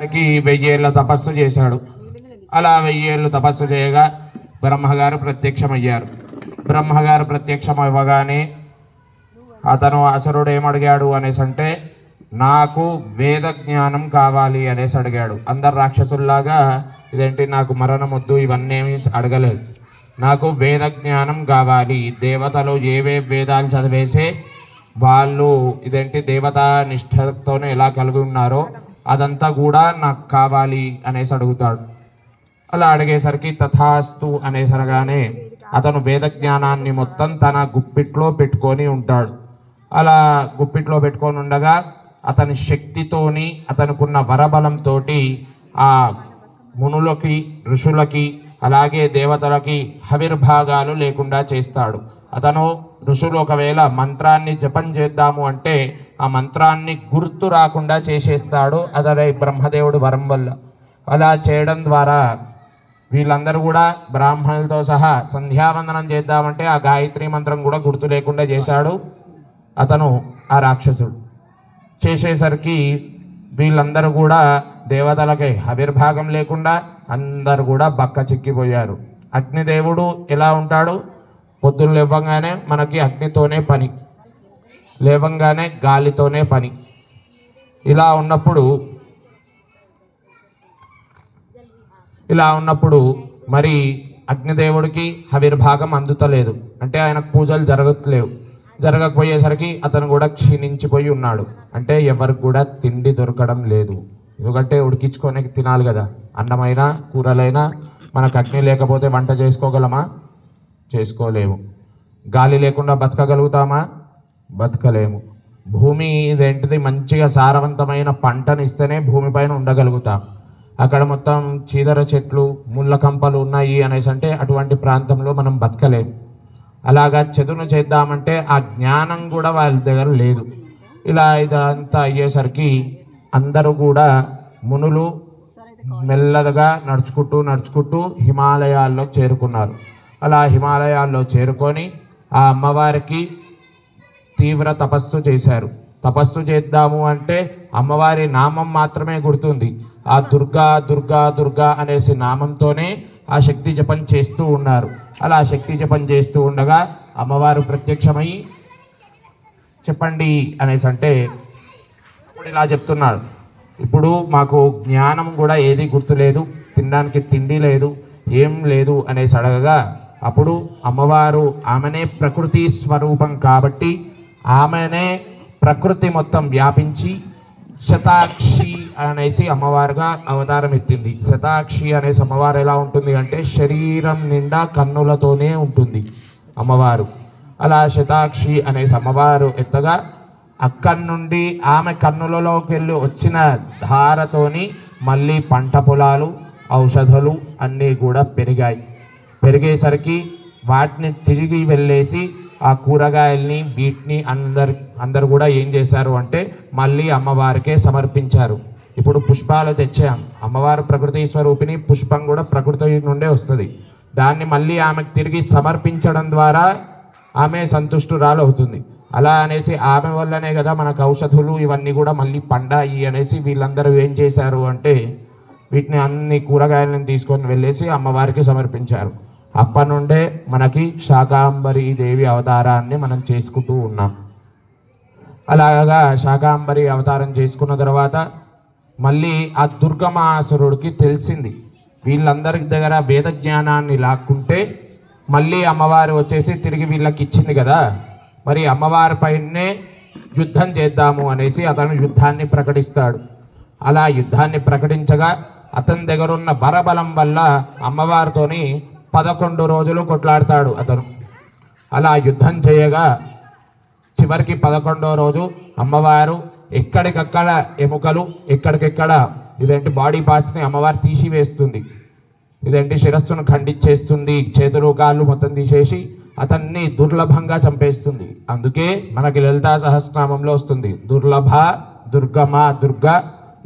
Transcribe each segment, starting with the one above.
1000 ఏళ్ళ తపస్సు చేశాడు. అలా 1000 ఏళ్ళు తపస్సు చేయగా బ్రహ్మగారు ప్రత్యక్షమయ్యారు. బ్రహ్మగారు ప్రత్యక్షం అవ్వగానే అతను అసురుడు ఏమడిగాడు అనేసి అంటే, నాకు వేద జ్ఞానం కావాలి అనేసి అడిగాడు. అందరు రాక్షసుల్లాగా ఇదేంటి నాకు మరణం వద్దు ఇవన్నీ అడగలేదు. నాకు వేద జ్ఞానం కావాలి. దేవతలు ఏవే వేదాలు చదివేసే వాళ్ళు ఇదేంటి దేవతా నిష్ఠతోనే ఎలా కలిగి ఉన్నారో అదంతా కూడా నాకు కావాలి అనేసి అడుగుతాడు. అలా అడిగేసరికి తథాస్తు అనేసరగానే అతను వేద జ్ఞానాన్ని మొత్తం తన గుప్పిట్లో పెట్టుకొని ఉంటాడు. అలా గుప్పిట్లో పెట్టుకొని ఉండగా అతని శక్తితోని అతనుకున్న వరబలంతో ఆ మునులకి ఋషులకి అలాగే దేవతలకి హవిర్భాగాలు లేకుండా చేస్తాడు. అతను ఋషులు ఒకవేళ మంత్రాన్ని జపం చేద్దాము అంటే ఆ మంత్రాన్ని గుర్తు రాకుండా చేసేస్తాడు. అదే బ్రహ్మదేవుడు వరం వల్ల. అలా చేయడం ద్వారా వీళ్ళందరూ కూడా బ్రాహ్మణులతో సహా సంధ్యావందనం చేద్దామంటే ఆ గాయత్రి మంత్రం కూడా గుర్తు లేకుండా చేశాడు అతను, ఆ రాక్షసుడు. చేసేసరికి వీళ్ళందరూ కూడా దేవతలకి ఆవిర్భాగం లేకుండా అందరు కూడా బక్క చిక్కిపోయారు. అగ్నిదేవుడు ఎలా ఉంటాడు? పొద్దున్న లేవంగానే మనకి అగ్నితోనే పని, లేవంగానే గాలితోనే పని. ఇలా ఉన్నప్పుడు మరి అగ్నిదేవుడికి ఆవిర్భాగం అందుతలేదు. అంటే ఆయనకు పూజలు జరగకపోయేసరికి అతను కూడా క్షీణించిపోయి ఉన్నాడు. అంటే ఎవరికి కూడా తిండి దొరకడం లేదు. ఎందుకంటే ఉడికించుకొని తినాలి కదా. అన్నమైనా కూరలైనా మనకు అగ్ని లేకపోతే వంట చేసుకోగలమా? చేసుకోలేము. గాలి లేకుండా బతకగలుగుతామా? బతకలేము. భూమి ఇదేంటిది మంచిగా సారవంతమైన పంటను ఇస్తేనే భూమిపైన ఉండగలుగుతాం. అక్కడ మొత్తం చీదర చెట్లు ముళ్ళ కంపలు ఉన్నాయి అనేసి అంటే అటువంటి ప్రాంతంలో మనం బతకలేము. అలాగా చదును చేద్దామంటే ఆ జ్ఞానం కూడా వాళ్ళ దగ్గర లేదు. ఇలా ఇదంతా అయ్యేసరికి అందరూ కూడా మునులు మెల్లగా నడుచుకుంటూ హిమాలయాల్లో చేరుకున్నారు. అలా హిమాలయాల్లో చేరుకొని ఆ అమ్మవారికి తీవ్ర తపస్సు చేశారు. తపస్సు చేద్దాము అంటే అమ్మవారి నామం మాత్రమే గుర్తుంది. ఆ దుర్గా దుర్గా దుర్గా అనేసి నామంతోనే ఆ శక్తి జపం చేస్తూ ఉన్నారు. అలా శక్తి జపం చేస్తూ ఉండగా అమ్మవారు ప్రత్యక్షమై చెప్పండి అనేసి అంటే ఇప్పుడు ఇలా చెప్తున్నాడు. ఇప్పుడు మాకు జ్ఞానం కూడా ఏది గుర్తులేదు, తినడానికి తిండి లేదు, ఏం లేదు అనేసి అడగగా అప్పుడు అమ్మవారు ఆమెనే ప్రకృతి స్వరూపం కాబట్టి ఆమెనే ప్రకృతి మొత్తం వ్యాపించి శతాక్షి అనేసి అమ్మవారుగా అవతారం ఎత్తింది. శతాక్షి అనేసి అమ్మవారు ఎలా ఉంటుంది అంటే శరీరం నిండా కన్నులతోనే ఉంటుంది అమ్మవారు. అలా శతాక్షి అనేసి అమ్మవారు ఎత్తగా అక్కడి నుండి ఆమె కన్నులలోకి వెళ్ళి వచ్చిన ధారతోని మళ్ళీ పంట పొలాలు ఔషధాలు అన్నీ కూడా పెరిగేసరికి వాటిని తిరిగి వెళ్ళేసి ఆ కూరగాయల్ని వీటిని అందరు కూడా ఏం చేశారు అంటే మళ్ళీ అమ్మవారికే సమర్పించారు. ఇప్పుడు పుష్పాలు తెచ్చాం. అమ్మవారు ప్రకృతి స్వరూపిణి, పుష్పం కూడా ప్రకృతి నుండే వస్తుంది. దాన్ని మళ్ళీ ఆమెకు తిరిగి సమర్పించడం ద్వారా ఆమె సంతుష్టురాలు అవుతుంది. అలా అనేసి ఆమె వల్లనే కదా మనకు ఔషధులు ఇవన్నీ కూడా మళ్ళీ పండాయి అనేసి వీళ్ళందరూ ఏం చేశారు అంటే వీటిని అన్ని కూరగాయలను తీసుకొని వెళ్ళేసి అమ్మవారికి సమర్పించారు. అప్పటి నుండే మనకి శాకాంబరి దేవి అవతారాన్ని మనం చేసుకుంటూ ఉన్నాం. అలాగా శాకాంబరి అవతారం చేసుకున్న తర్వాత మళ్ళీ ఆ దుర్గమాసురుడికి తెలిసింది వీళ్ళందరి దగ్గర వేద జ్ఞానాన్ని లాక్కుంటే మళ్ళీ అమ్మవారు వచ్చేసి తిరిగి వీళ్ళకి ఇచ్చింది కదా, మరి అమ్మవారి పైనే యుద్ధం చేద్దాము అనేసి అతను యుద్ధాన్ని ప్రకటిస్తాడు. అలా యుద్ధాన్ని ప్రకటించగా అతని దగ్గర ఉన్న బలబలం వల్ల అమ్మవారితోని 11 రోజులు కొట్లాడతాడు అతను. అలా యుద్ధం చేయగా చివరికి 11వ రోజు అమ్మవారు ఎక్కడికక్కడ ఎముకలు ఎక్కడికెక్కడ ఇదేంటి బాడీ పార్ట్స్ని అమ్మవారు తీసివేస్తుంది. ఇదేంటి శిరస్సును ఖండించేస్తుంది, చేతులు కాళ్ళు మొత్తం తీసేసి అతన్ని దుర్లభంగా చంపేస్తుంది. అందుకే మనకి లలితా సహస్రనామంలో వస్తుంది దుర్లభ దుర్గమ దుర్గా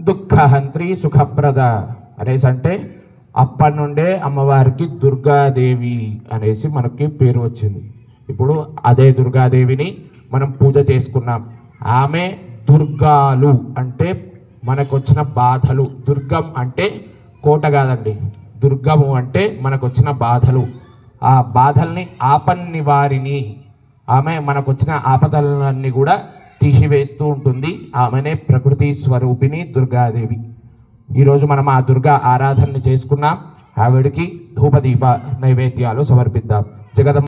దుఃఖహంత్రి సుఖప్రద అనేసి. అంటే అప్పటి నుండే అమ్మవారికి దుర్గాదేవి అనేసి మనకి పేరు వచ్చింది. ఇప్పుడు అదే దుర్గాదేవిని మనం పూజ చేసుకున్నాం. ఆమె దుర్గాలు అంటే మనకు వచ్చిన బాధలు. దుర్గం అంటే కోట కాదండి, దుర్గము అంటే మనకు వచ్చిన బాధలు. ఆ బాధల్ని ఆపన్నివారిని, ఆమె మనకు వచ్చిన ఆపదలన్నీ కూడా తీసివేస్తూ ఉంటుంది. ఆమెనే ప్రకృతి స్వరూపిణి దుర్గాదేవి. ఈరోజు మనం ఆ దుర్గా ఆరాధనని చేసుకున్నాం. ఆవిడికి ధూపదీప నైవేద్యాలు సమర్పిద్దాం. జగదం